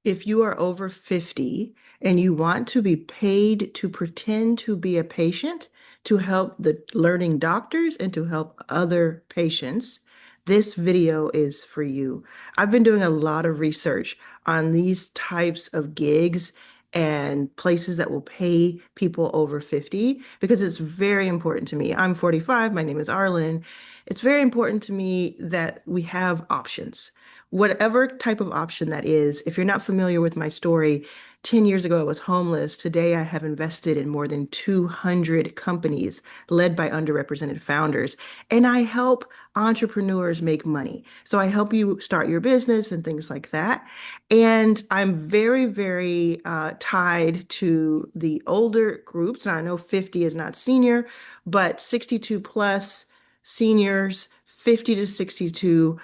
If you are over 50 and you want to be paid to pretend to be a patient to help the learning doctors and to help other patients, this video is for you. I've been doing a lot of research on these types of gigs and places that will pay people over 50 because it's very important to me. I'm 45, my name is Arlan. It's very important to me that we have options. Whatever type of option that is, if you're not familiar with my story, 10 years ago I was homeless. Today I have invested in more than 200 companies led by underrepresented founders, and I help entrepreneurs make money. So I help you start your business and things like that. And I'm very, very tied to the older groups. Now I know 50 is not senior, but 62 plus seniors, 50 to 62,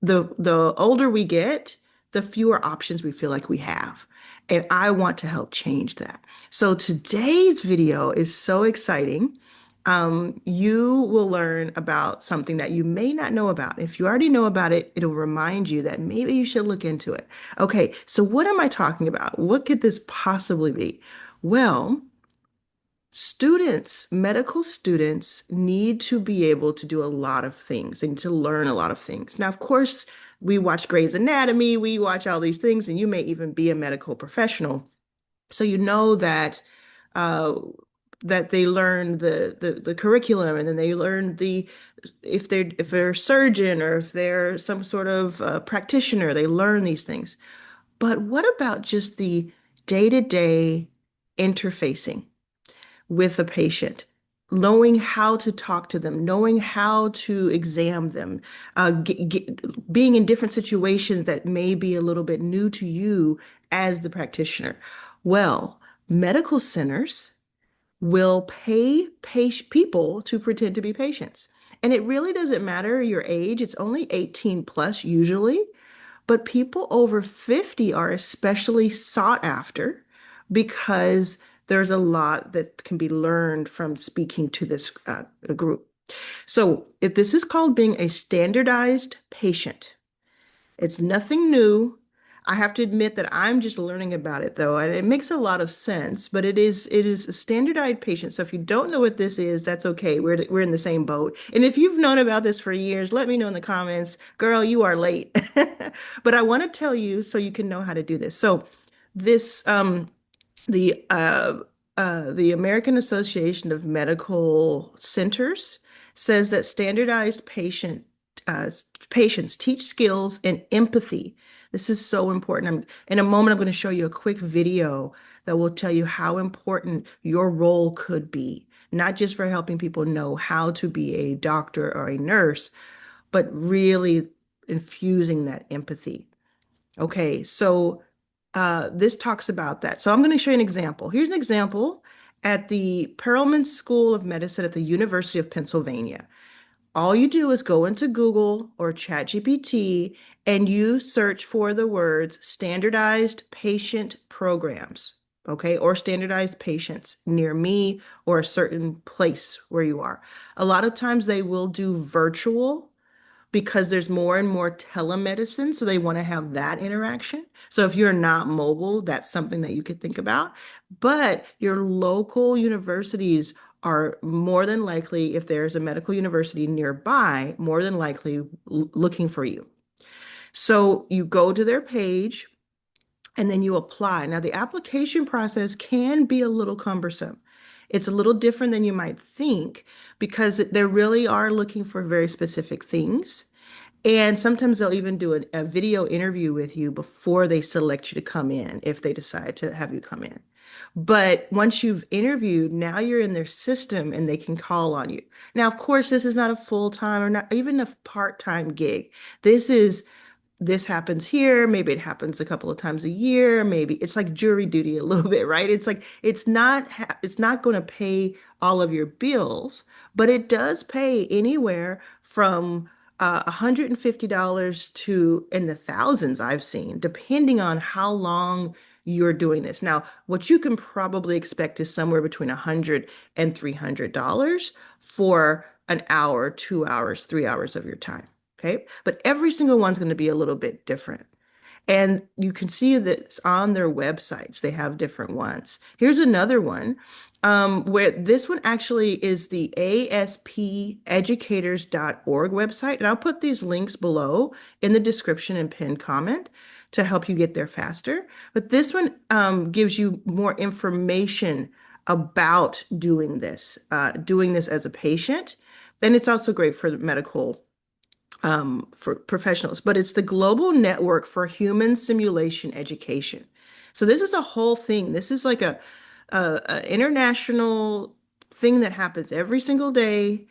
the older we get, the fewer options we feel like we have. And I want to help change that. So today's video is so exciting. You will learn about something that you may not know about. If you already know about it, it'll remind you that maybe you should look into it. Okay, so what am I talking about? What could this possibly be? Well, students, medical students need to be able to do a lot of things and to learn a lot of things. Now, of course, we watch Grey's Anatomy, we watch all these things, and you may even be a medical professional. So you know uh, that they learn the curriculum, and then they learn if they're a surgeon or if they're some sort of practitioner, they learn these things. But what about just the day-to-day interfacing with a patient, knowing how to talk to them, knowing how to examine them, being in different situations that may be a little bit new to you as the practitioner. Well, medical centers will pay people to pretend to be patients. And it really doesn't matter your age, it's only 18 plus usually. But people over 50 are especially sought after because there's a lot that can be learned from speaking to this group. So, if this is called being a standardized patient. It's nothing new. I have to admit that I'm just learning about it though, and it makes a lot of sense, but it is a standardized patient. So if you don't know what this is, that's okay. We're in the same boat. And if you've known about this for years, let me know in the comments. Girl, you are late. But I want to tell you so you can know how to do this. So this the the American Association of Medical Centers says that standardized uh, patients teach skills and empathy. This is so important. In a moment, I'm going to show you a quick video that will tell you how important your role could be, not just for helping people know how to be a doctor or a nurse, but really infusing that empathy. Okay, so this talks about that. So I'm going to show you an example. Here's an example at the Perelman School of Medicine at the University of Pennsylvania. All you do is go into Google or ChatGPT and you search for the words standardized patient programs, okay, or standardized patients near me or a certain place where you are. A lot of times they will do virtual because there's more and more telemedicine, so they want to have that interaction. So if you're not mobile, that's something that you could think about. But your local universities are more than likely, if there's a medical university nearby, more than likely looking for you. So you go to their page and then you apply. Now, the application process can be a little cumbersome. It's a little different than you might think because they really are looking for very specific things. And sometimes they'll even do a video interview with you before they select you to come in, if they decide to have you come in. But once you've interviewed, now you're in their system and they can call on you. Now, of course, this is not a full-time or not even a part-time gig. This is this happens here, maybe it happens a couple of times a year, maybe it's like jury duty a little bit, right? It's like it's not going to pay all of your bills, but it does pay anywhere from $150 to in the thousands I've seen, depending on how long you're doing this. Now, what you can probably expect is somewhere between $100 and $300 for an hour, 2 hours, 3 hours of your time. Okay. But every single one's going to be a little bit different. And you can see that on their websites. They have different ones. Here's another one where this one actually is the aspeducators.org website. And I'll put these links below in the description and pinned comment to help you get there faster. But this one gives you more information about doing this as a patient. And it's also great for the medical for professionals, but it's the Global Network for Human Simulation Education. So this is a whole thing. This is like a international thing that happens every single day,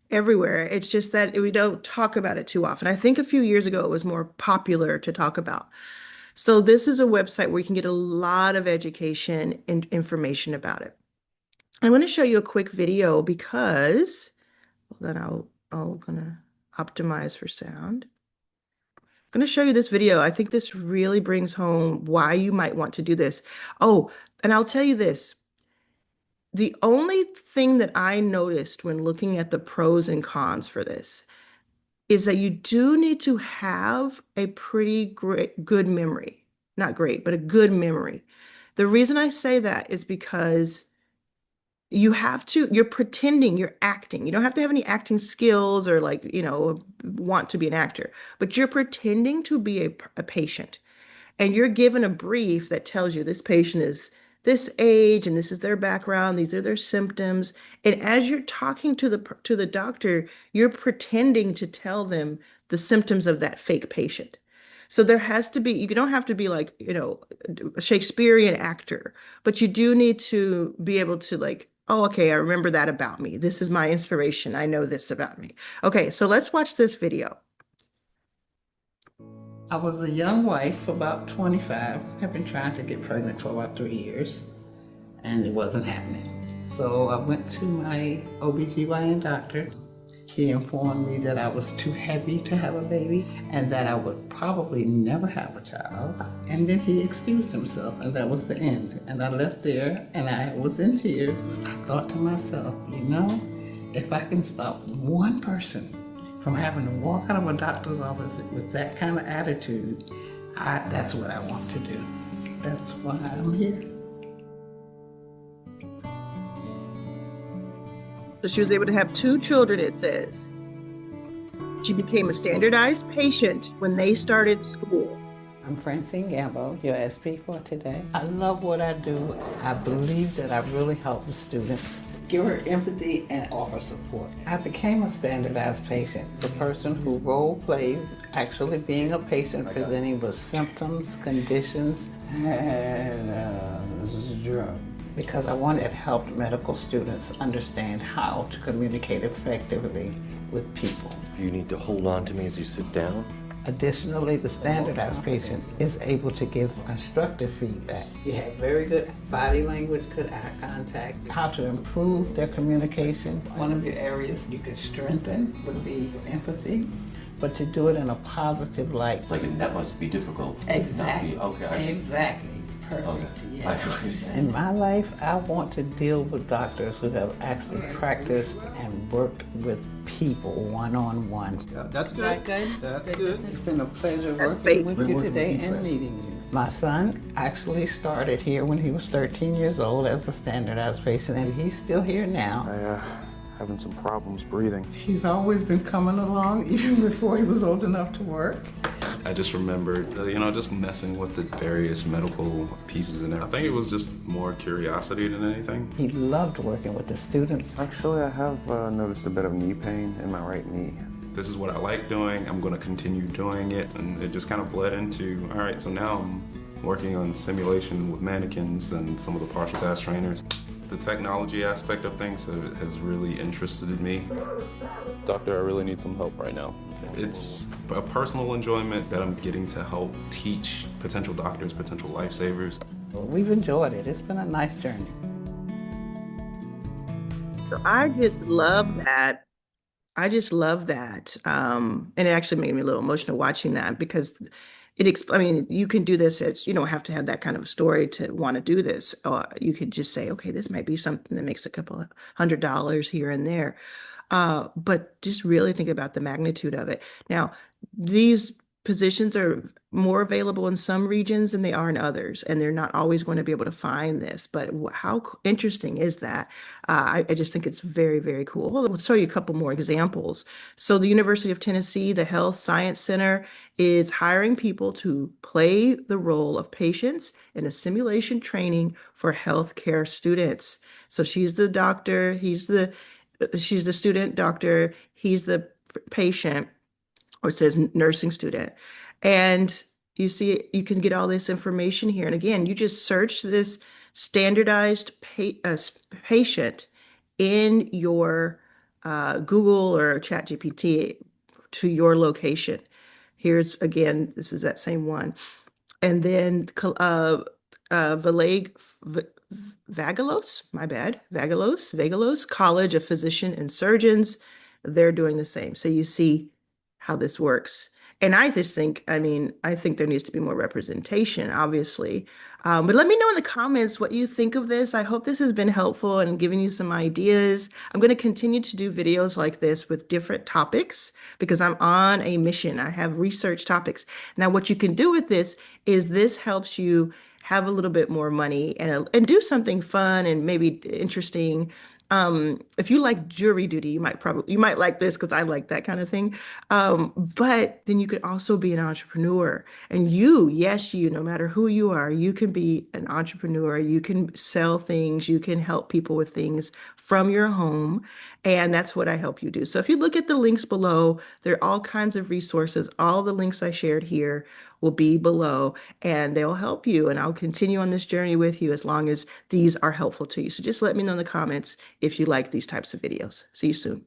everywhere. It's just that we don't talk about it too often. I think a few years ago it was more popular to talk about. So this is a website where you can get a lot of education and information about it. I want to show you a quick video because then I'll gonna optimize for sound. I'm going to show you this video. I think this really brings home why you might want to do this. Oh, and I'll tell you this. The only thing that I noticed when looking at the pros and cons for this is that you do need to have a pretty good memory. Not great, but a good memory. The reason I say that is because you're pretending, you're acting. You don't have to have any acting skills or like, want to be an actor, but you're pretending to be a patient. And you're given a brief that tells you this patient is this age and this is their background, these are their symptoms. And as you're talking to the doctor, you're pretending to tell them the symptoms of that fake patient. So there has to be, you don't have to be like, a Shakespearean actor, but you do need to be able to like, oh, okay, I remember that about me. This is my inspiration. I know this about me. Okay, so let's watch this video. I was a young wife, about 25. I've been trying to get pregnant for about 3 years, and it wasn't happening. So I went to my OBGYN doctor. He informed me that I was too heavy to have a baby and that I would probably never have a child. And then he excused himself, and that was the end. And I left there, and I was in tears. I thought to myself, if I can stop one person from having to walk out of a doctor's office with that kind of attitude, that's what I want to do. That's why I'm here. So she was able to have 2 children, it says. She became a standardized patient when they started school. I'm Francine Gambo, your SP for today. I love what I do. I believe that I really help the students. Give her empathy and offer support. I became a standardized patient, the person who role plays actually being a patient presenting with symptoms, conditions, and this is a drug. Because I wanted to help medical students understand how to communicate effectively with people. You need to hold on to me as you sit down. Additionally, the standardized patient is able to give constructive feedback. You have very good body language, good eye contact, how to improve their communication. One of your areas you could strengthen would be empathy, but to do it in a positive light. It's like that must be difficult. Exactly. Okay. Exactly. Perfect. Okay. Yes. In my life, I want to deal with doctors who have actually practiced and worked with people one-on-one. Yeah, that's good. That's good. It's been a pleasure working with you today and meeting you. My son actually started here when he was 13 years old as a standardized patient, and he's still here now. Having some problems breathing. He's always been coming along, even before he was old enough to work. I just remembered, just messing with the various medical pieces in there. I think it was just more curiosity than anything. He loved working with the students. Actually, I have noticed a bit of knee pain in my right knee. This is what I like doing. I'm going to continue doing it. And it just kind of bled into, all right, so now I'm working on simulation with mannequins and some of the partial task trainers. The technology aspect of things has really interested me. Doctor, I really need some help right now. It's a personal enjoyment that I'm getting to help teach potential doctors, potential lifesavers. We've enjoyed it. It's been a nice journey. So I just love that. And it actually made me a little emotional watching that because you can do this. You don't have to have that kind of a story to want to do this. You could just say, okay, this might be something that makes a couple of $100 here and there. But just really think about the magnitude of it. Now, these positions are more available in some regions than they are in others, and they're not always going to be able to find this. But how interesting is that? I just think it's very, very cool. Well, I'll show you a couple more examples. So the University of Tennessee, the Health Science Center, is hiring people to play the role of patients in a simulation training for healthcare students. So she's the doctor, she's the student doctor, he's the patient, or it says nursing student. And you see, you can get all this information here. And again, you just search this standardized patient in your Google or ChatGPT to your location. Here's again, this is that same one. And then Valeg, Vagalos, my bad, Vagalos College of Physician and Surgeons, they're doing the same. So you see how this works. And I just think, I mean, I think there needs to be more representation, obviously. But let me know in the comments what you think of this. I hope this has been helpful and giving you some ideas. I'm going to continue to do videos like this with different topics because I'm on a mission. I have research topics. Now, what you can do with this is this helps you have a little bit more money and do something fun and maybe interesting. If you like jury duty, you might like this because I like that kind of thing. But then you could also be an entrepreneur. And yes, no matter who you are, you can be an entrepreneur. You can sell things, you can help people with things from your home. And that's what I help you do. So if you look at the links below, there are all kinds of resources. All the links I shared here will be below and they'll help you. And I'll continue on this journey with you as long as these are helpful to you. So just let me know in the comments if you like these types of videos. See you soon.